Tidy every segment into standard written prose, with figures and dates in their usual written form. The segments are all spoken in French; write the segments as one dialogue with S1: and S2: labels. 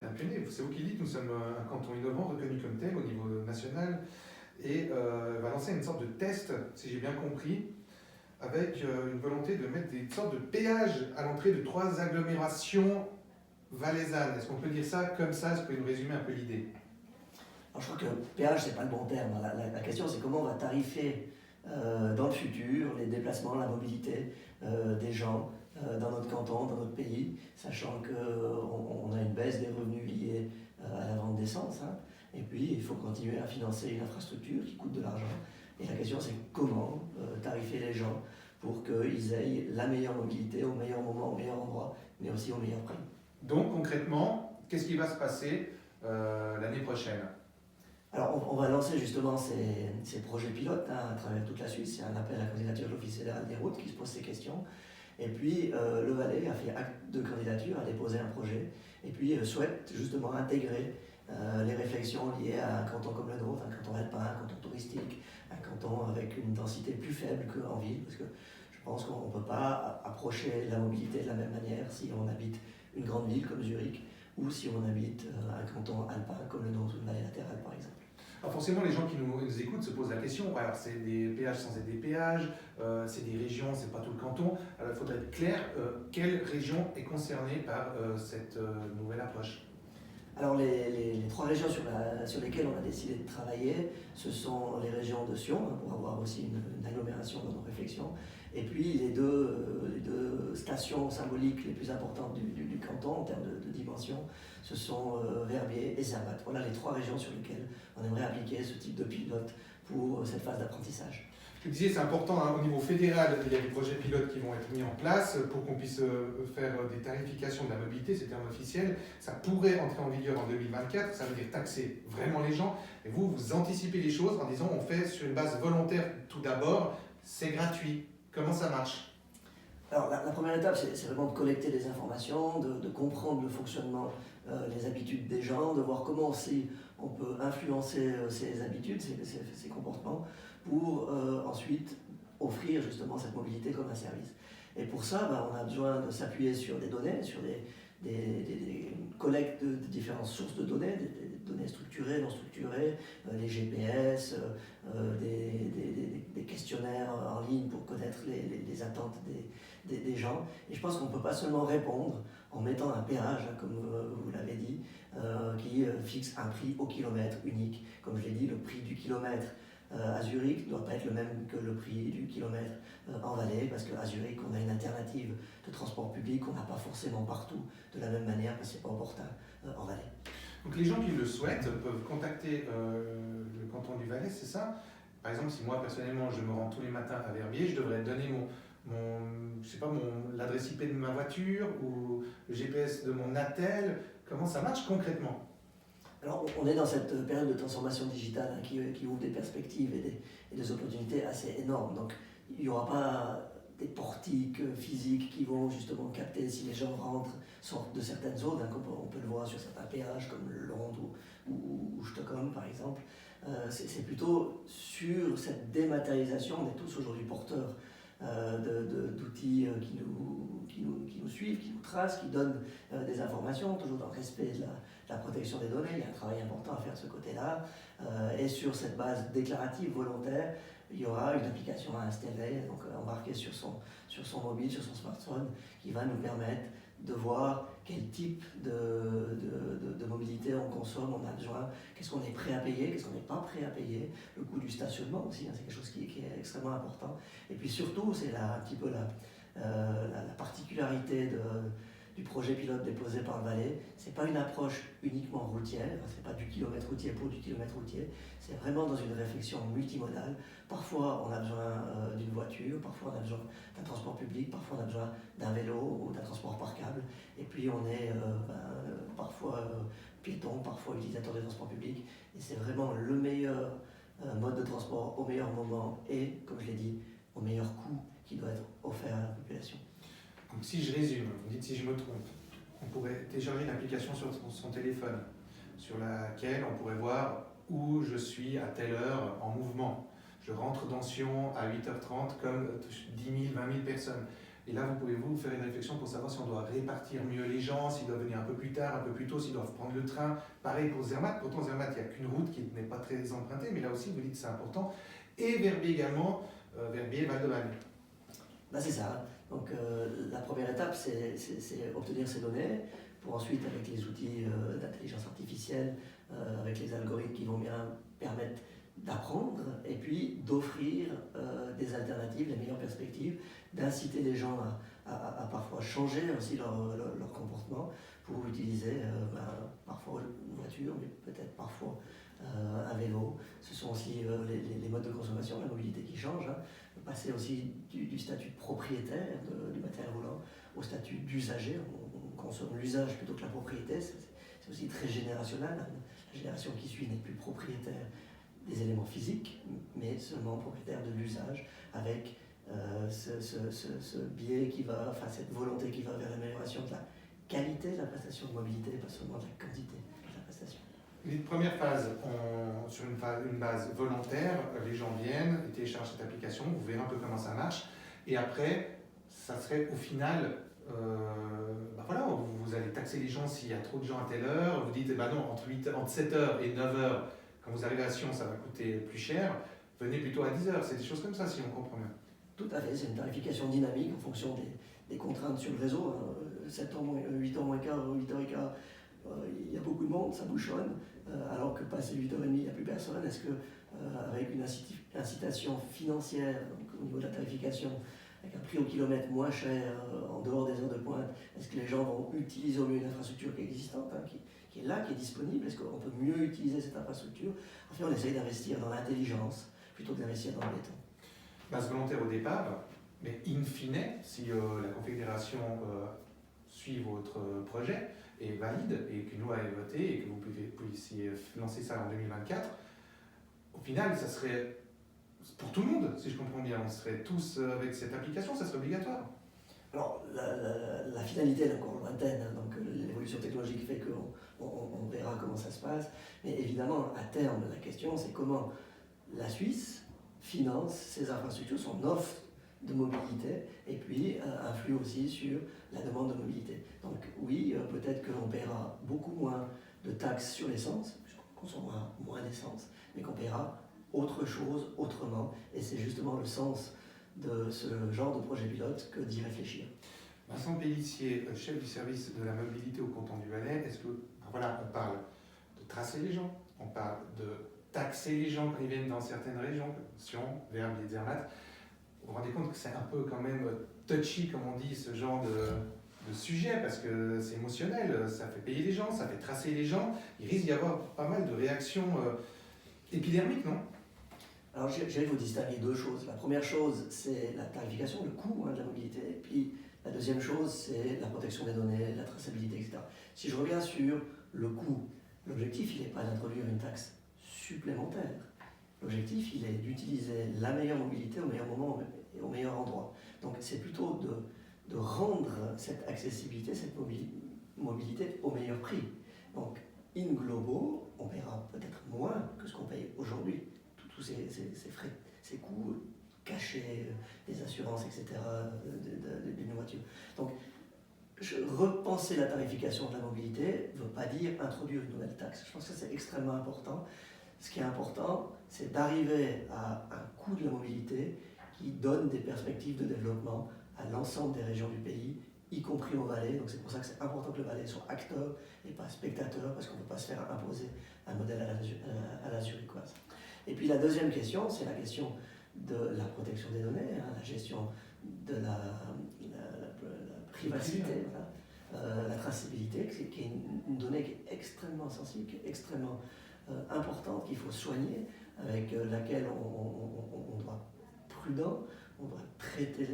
S1: C'est vous qui dites, nous sommes un canton innovant reconnu comme tel au niveau national et va lancer une sorte de test, si j'ai bien compris, avec une volonté de mettre des sortes de péages à l'entrée de 3 agglomérations valaisannes. Est-ce qu'on peut dire ça comme ça? Est-ce que vous pouvez nous résumer un peu l'idée?
S2: Alors, je crois que péage, c'est pas le bon terme. La question, c'est comment on va tarifer dans le futur les déplacements, la mobilité des gens dans notre canton, dans notre pays, sachant qu'on a une baisse des revenus liés à la vente d'essence. Hein. Et puis, il faut continuer à financer une infrastructure qui coûte de l'argent. Et la question, c'est comment tarifer les gens pour qu'ils aient la meilleure mobilité au meilleur moment, au meilleur endroit, mais aussi au meilleur prix.
S1: Donc concrètement, qu'est-ce qui va se passer l'année prochaine?
S2: Alors, on va lancer justement ces projets pilotes à travers toute la Suisse. C'est un appel à candidature de l'Office fédéral des routes qui se pose ces questions. Et puis, le Valais a fait acte de candidature, a déposé un projet, et puis souhaite justement intégrer les réflexions liées à un canton comme le nôtre, un canton alpin, un canton touristique, un canton avec une densité plus faible qu'en ville, parce que je pense qu'on ne peut pas approcher la mobilité de la même manière si on habite une grande ville comme Zurich, ou si on habite un canton alpin comme le nôtre ou une vallée latérale par exemple.
S1: Alors forcément, les gens qui nous écoutent se posent la question, alors c'est des péages sans être des péages, c'est des régions, c'est pas tout le canton. Alors il faudrait être clair, quelle région est concernée par cette nouvelle approche?
S2: Alors les 3 régions sur lesquelles on a décidé de travailler, ce sont les régions de Sion, hein, pour avoir aussi une agglomération dans nos réflexions, et puis les deux stations symboliques les plus importantes du canton en termes de dimension, ce sont Verbier et Zermatt. Voilà les 3 régions sur lesquelles on aimerait appliquer ce type de pilote pour cette phase d'apprentissage.
S1: Je disais, c'est important hein, au niveau fédéral, il y a des projets pilotes qui vont être mis en place pour qu'on puisse faire des tarifications de la mobilité, c'est terme officiel. Ça pourrait entrer en vigueur en 2024, ça veut dire taxer vraiment les gens. Et vous anticipez les choses en disant on fait sur une base volontaire tout d'abord, c'est gratuit. Comment ça marche?
S2: Alors la première étape, c'est vraiment de collecter des informations, de comprendre le fonctionnement, les habitudes des gens, de voir comment aussi on peut influencer ces habitudes, ces comportements, pour ensuite offrir justement cette mobilité comme un service. Et pour ça, on a besoin de s'appuyer sur des données, sur des collectes de différentes sources de données, des données structurées, non structurées, les GPS, des questionnaires en ligne pour connaître les attentes des gens. Et je pense qu'on ne peut pas seulement répondre en mettant un péage, hein, comme vous l'avez dit, qui fixe un prix au kilomètre unique. Comme je l'ai dit, le prix du kilomètre à Zurich ne doit pas être le même que le prix du kilomètre en Valais, parce qu'à Zurich, on a une alternative de transport public qu'on n'a pas forcément partout de la même manière, parce que ce n'est pas opportun en Valais.
S1: Donc les gens qui le souhaitent peuvent contacter le canton du Valais, c'est ça? Par exemple, si moi personnellement je me rends tous les matins à Verbier, je devrais donner l'adresse IP de ma voiture ou le GPS de mon attel. Comment ça marche concrètement?
S2: Alors, on est dans cette période de transformation digitale hein, qui ouvre des perspectives et des opportunités assez énormes. Donc, il n'y aura pas des portiques physiques qui vont justement capter si les gens sortent de certaines zones, hein, comme on peut le voir sur certains péages comme Londres ou Stockholm par exemple. C'est plutôt sur cette dématérialisation, on est tous aujourd'hui porteurs d'outils qui nous suivent, qui nous tracent, qui donnent des informations, toujours dans le respect de la protection des données. Il y a un travail important à faire de ce côté-là. Et sur cette base déclarative volontaire, il y aura une application à installer, donc embarquée sur son mobile, sur son smartphone, qui va nous permettre de voir quel type de mobilité on consomme, on a besoin, qu'est-ce qu'on est prêt à payer, qu'est-ce qu'on n'est pas prêt à payer, le coût du stationnement aussi, hein, c'est quelque chose qui est extrêmement important. Et puis surtout, c'est un petit peu la particularité du projet pilote déposé par le Valais, c'est pas une approche uniquement routière, c'est pas du kilomètre routier pour du kilomètre routier, c'est vraiment dans une réflexion multimodale. Parfois on a besoin d'une voiture, parfois on a besoin d'un transport public, parfois on a besoin d'un vélo ou d'un transport par câble, et puis on est parfois piéton, parfois utilisateur des transports publics, et c'est vraiment le meilleur mode de transport au meilleur moment et, comme je l'ai dit, au meilleur coût qui doit être offert à la population.
S1: Donc si je résume, vous me dites si je me trompe, on pourrait télécharger une application sur son téléphone sur laquelle on pourrait voir où je suis à telle heure en mouvement. Je rentre dans Sion à 8h30 comme 10 000, 20 000 personnes. Et là, vous pouvez vous faire une réflexion pour savoir si on doit répartir mieux les gens, s'ils doivent venir un peu plus tard, un peu plus tôt, s'ils doivent prendre le train. Pareil pour Zermatt. Pourtant, Zermatt, il n'y a qu'une route qui n'est pas très empruntée, mais là aussi, vous dites que c'est important. Et Verbier également, Verbier, Val-de-Marne.
S2: Ben, c'est ça. Donc la première étape, c'est obtenir ces données pour ensuite, avec les outils d'intelligence artificielle, avec les algorithmes qui vont bien permettre d'apprendre et puis d'offrir des alternatives, les meilleures perspectives, d'inciter les gens à parfois changer aussi leur comportement pour utiliser parfois une voiture, mais peut-être parfois un vélo. Ce sont aussi les modes de consommation, la mobilité qui change. Hein. Passer aussi du statut de propriétaire du matériel roulant au statut d'usager. On consomme l'usage plutôt que la propriété. C'est aussi très générationnel. La génération qui suit n'est plus propriétaire des éléments physiques, mais seulement propriétaire de l'usage, avec ce biais qui va, enfin cette volonté qui va vers l'amélioration de la qualité de la prestation de mobilité, pas seulement de la quantité de la prestation.
S1: Une première phase, sur une base volontaire, les gens viennent et téléchargent cette application, vous verrez un peu comment ça marche. Et après, ça serait au final, voilà, vous allez taxer les gens s'il y a trop de gens à telle heure. Vous dites, non, entre 7h et 9h, quand vous arrivez à Sion, ça va coûter plus cher. Venez plutôt à 10h. C'est des choses comme ça, si on comprend bien.
S2: Tout à fait, c'est une tarification dynamique en fonction des contraintes sur le réseau. 7h, 8h moins quart, 8h15, il y a beaucoup de monde, ça bouchonne. Alors que passé 8h30, il n'y a plus personne. Est-ce que, avec une incitation financière, donc au niveau de la tarification, avec un prix au kilomètre moins cher, en dehors des heures de pointe, est-ce que les gens vont utiliser au mieux une infrastructure qui est existante, qui est là, qui est disponible? Est-ce qu'on peut mieux utiliser cette infrastructure? En fait, on essaye d'investir dans l'intelligence plutôt que d'investir dans le béton.
S1: Base volontaire au départ, mais in fine, si la Confédération suit votre projet, est valide et qu'une loi est votée et que vous puissiez lancer ça en 2024, au final, ça serait pour tout le monde, si je comprends bien. On serait tous avec cette application, ça serait obligatoire.
S2: Alors, la finalité est encore lointaine, hein, donc l'évolution technologique fait qu'on verra comment ça se passe. Mais évidemment, à terme, la question, c'est comment la Suisse finance ses infrastructures, son offre de mobilité, et puis influe aussi sur la demande de mobilité. Donc oui, peut-être qu'on paiera beaucoup moins de taxes sur l'essence, puisqu'on consommera moins d'essence, mais qu'on paiera autre chose autrement, et c'est justement le sens de ce genre de projet pilote que d'y réfléchir.
S1: Vincent Pellissier, chef du service de la mobilité au canton du Valais, est-ce que, voilà, on parle de tracer les gens, on parle de taxer les gens quand ils viennent dans certaines régions, comme Sion, Verbier, Zermatt. Vous vous rendez compte que c'est un peu quand même touchy, comme on dit, ce genre de sujet, parce que c'est émotionnel, ça fait payer les gens, ça fait tracer les gens. Il risque d'y avoir pas mal de réactions épidermiques, non?
S2: Alors j'ai vous distinguer deux choses. La première chose, c'est la tarification, le coût de la mobilité. Puis la deuxième chose, c'est la protection des données, la traçabilité, etc. Si je reviens sur le coût, l'objectif, il n'est pas d'introduire une taxe supplémentaire. L'objectif, il est d'utiliser la meilleure mobilité au meilleur moment et au meilleur endroit. Donc c'est plutôt de rendre cette accessibilité, cette mobilité au meilleur prix. Donc in globo, on paiera peut-être moins que ce qu'on paye aujourd'hui. Tous ces frais, ces coûts cachés, des assurances, etc., d'une voiture. Donc repenser la tarification de la mobilité ne veut pas dire introduire une nouvelle taxe. Je pense que c'est extrêmement important. Ce qui est important, c'est d'arriver à un coût de la mobilité qui donne des perspectives de développement à l'ensemble des régions du pays, y compris au Valais. Donc c'est pour ça que c'est important que le Valais soit acteur et pas spectateur, parce qu'on ne peut pas se faire imposer un modèle à la zurichoise. Et puis la deuxième question, c'est la question de la protection des données, la gestion de la privacité, la traçabilité, qui est une donnée qui est extrêmement sensible, qui est extrêmement importante, qu'il faut soigner, avec laquelle on doit être prudent, on doit traiter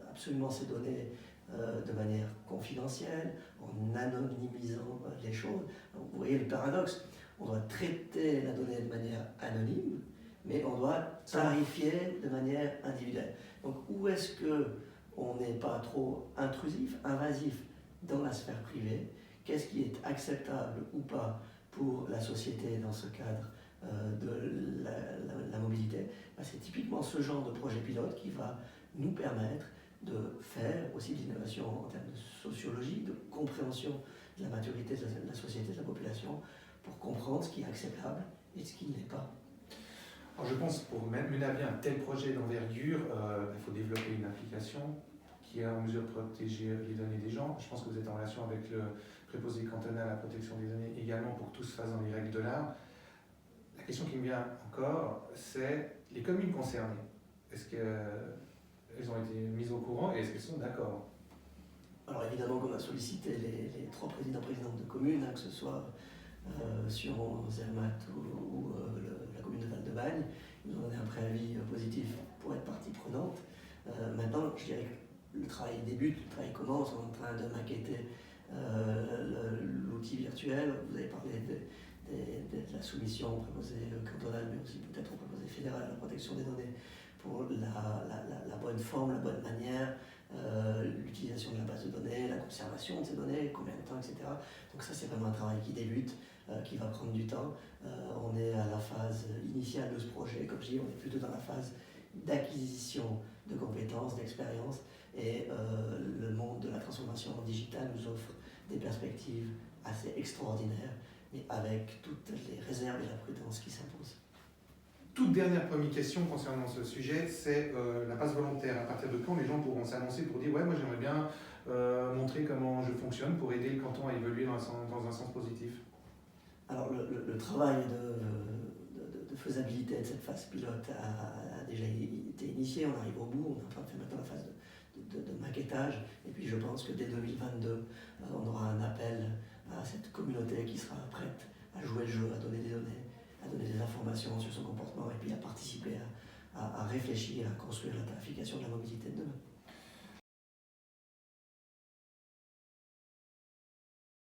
S2: absolument ces données de manière confidentielle, en anonymisant les choses. Donc, vous voyez le paradoxe, on doit traiter la donnée de manière anonyme, mais on doit tarifier de manière individuelle. Donc où est-ce qu'on n'est pas trop intrusif, invasif dans la sphère privée? Qu'est-ce qui est acceptable ou pas pour la société dans ce cadre de la mobilité? C'est typiquement ce genre de projet pilote qui va nous permettre de faire aussi de l'innovation en termes de sociologie, de compréhension de la maturité de la société, de la population, pour comprendre ce qui est acceptable et ce qui ne l'est pas.
S1: Alors je pense pour mener à bien un tel projet d'envergure, il faut développer une application qui est en mesure de protéger les données des gens. Je pense que vous êtes en relation avec le préposé cantonal à la protection des données également pour que tout se fasse dans les règles de l'art. La question qui me vient encore, c'est les communes concernées. Est-ce qu'elles ont été mises au courant et est-ce qu'elles sont d'accord?
S2: Alors évidemment qu'on a sollicité les 3 présidents-présidentes de communes, que ce soit Sion, Zermatt ou la commune de Val-de-Bagne. Ils nous ont donné un préavis positif pour être partie prenante. Maintenant, je dirais que le travail débute, le travail commence, on est en train de maqueter l'outil virtuel. Vous avez parlé de la soumission préposée cantonale, mais aussi peut-être préposée fédérale à la protection des données pour la bonne forme, la bonne manière, l'utilisation de la base de données, la conservation de ces données, combien de temps, etc. Donc ça, c'est vraiment un travail qui débute, qui va prendre du temps. On est à la phase initiale de ce projet, comme je dis, on est plutôt dans la phase d'acquisition de compétences, d'expériences, et le monde de la transformation digitale nous offre des perspectives assez extraordinaires, mais avec toutes les réserves et la prudence qui s'imposent.
S1: Toute dernière première question concernant ce sujet, c'est la passe volontaire. À partir de quand les gens pourront s'annoncer pour dire « ouais, moi j'aimerais bien montrer comment je fonctionne pour aider le canton à évoluer dans un sens positif ».
S2: Alors le travail de faisabilité de cette phase pilote a déjà été initié, on arrive au bout, on est en train de faire maintenant la phase de maquettage, et puis je pense que dès 2022, on aura un appel à cette communauté qui sera prête à jouer le jeu, à donner des données, à donner des informations sur son comportement, et puis à participer à réfléchir, à construire la tarification de la mobilité de demain.